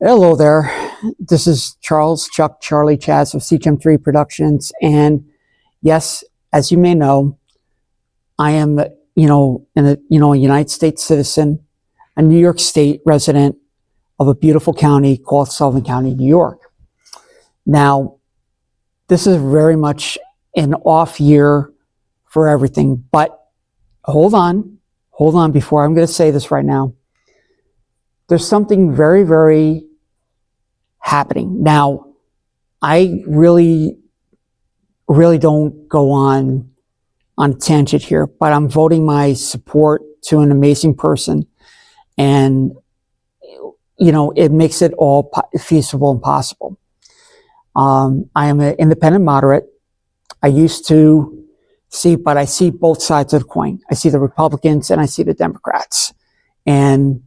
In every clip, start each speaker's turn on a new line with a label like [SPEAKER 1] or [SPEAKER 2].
[SPEAKER 1] Hello there. This is Charles Chuck Charlie Chaz of CGM3 Productions. And yes, as you may know, I am, a United States citizen, a New York State resident of a beautiful county called Sullivan County, New York. Now, this is very much an off year for everything, but hold on before I'm going to say this right now. There's something very, very happening. Now, I really don't go on a tangent here, but I'm voting my support to an amazing person. And, it makes it all feasible and possible. I am an independent moderate. I used to but I see both sides of the coin. I see the Republicans and I see the Democrats. And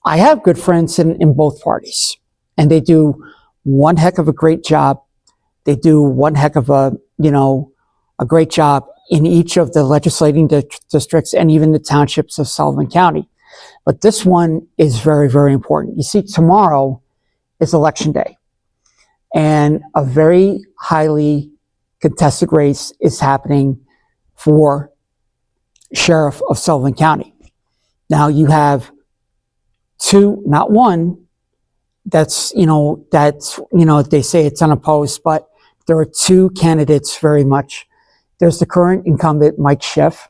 [SPEAKER 1] I have good friends in both parties, and they do one heck of a great job. They do one heck of a great job in each of the legislating districts and even the townships of Sullivan County. But this one is very, very important. You see, tomorrow is election day, and a very highly contested race is happening for sheriff of Sullivan County. Now you have two, not one, they say it's unopposed, but there are two candidates very much. There's the current incumbent, Mike Schiff,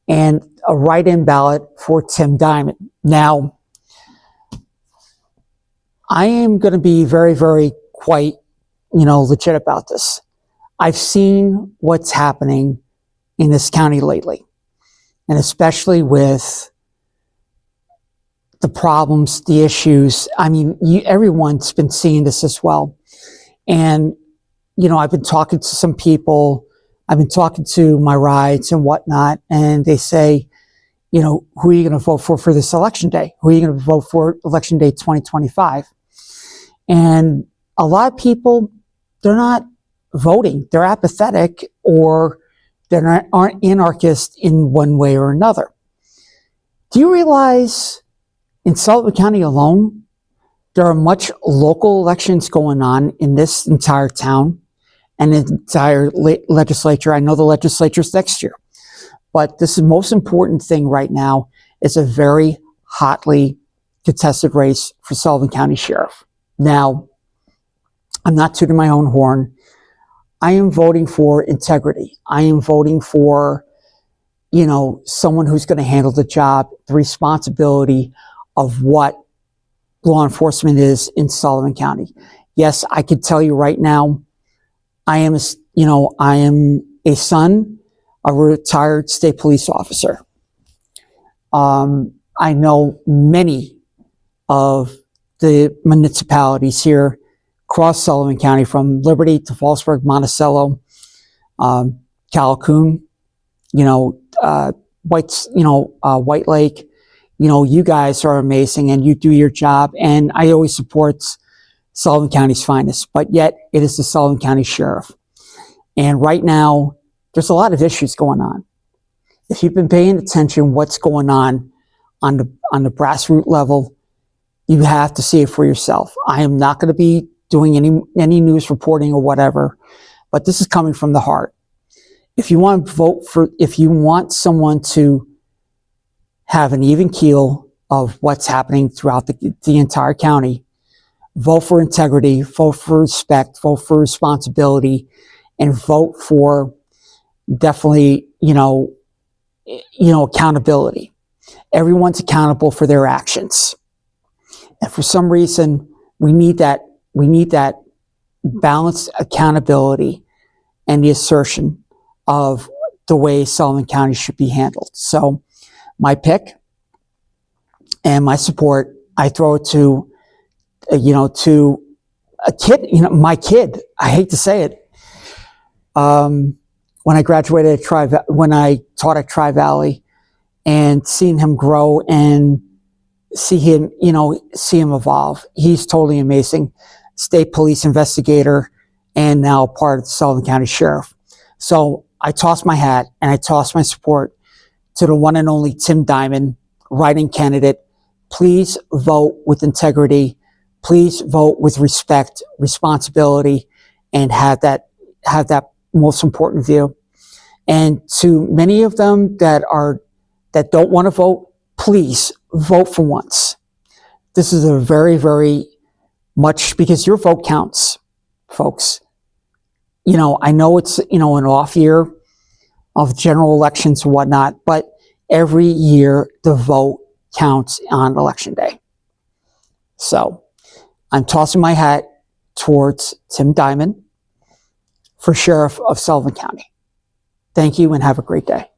[SPEAKER 1] and a write-in ballot for Tim Diamond. Now, I am going to be very, very quite, legit about this. I've seen what's happening in this county lately, and especially with the problems, the issues. I mean, everyone's been seeing this as well. And, I've been talking to some people, I've been talking to my rides and whatnot, and they say, who are you going to vote for this election day? Who are you going to vote for election day 2025? And a lot of people, they're not voting. They're apathetic, or aren't anarchists in one way or another. Do you realize in Sullivan County alone, there are much local elections going on in this entire town and the entire legislature? I know the legislature's next year, but this is the most important thing right now is a very hotly contested race for Sullivan County Sheriff. Now, I'm not tooting my own horn. I am voting for integrity. I am voting for, someone who's going to handle the job, the responsibility of what law enforcement is in Sullivan County. Yes, I could tell you right now, I am a son of a retired state police officer. I know many of the municipalities here across Sullivan County, from Liberty to Fallsburg, Monticello, Calhoun, White Lake. You guys are amazing and you do your job, and I always support Sullivan County's finest, but yet it is the Sullivan County Sheriff. And right now, there's a lot of issues going on. If you've been paying attention what's going on the grassroots level, you have to see it for yourself. I am not going to be doing any news reporting or whatever, but this is coming from the heart. If you want someone to have an even keel of what's happening throughout the entire county, vote for integrity, vote for respect, vote for responsibility, and vote for definitely, accountability. Everyone's accountable for their actions. And for some reason, we need that balanced accountability and the assertion of the way Sullivan County should be handled. So my pick and my support, I throw it to a kid, my kid. I hate to say it. When I graduated when I taught at Tri-Valley, and seeing him grow and see him evolve, he's totally amazing. State police investigator and now part of the Sullivan County Sheriff. So I toss my hat and I toss my support to the one and only Tim Diamond, write-in candidate. Please vote with integrity. please vote with respect, responsibility, and have that most important view. And to many of them that don't want to vote, please vote for once. This is a very, very much, because your vote counts, folks. I know it's, an off year of general elections and whatnot, but every year the vote counts on election day. So I'm tossing my hat towards Tim Diamond for Sheriff of Sullivan County. Thank you and have a great day.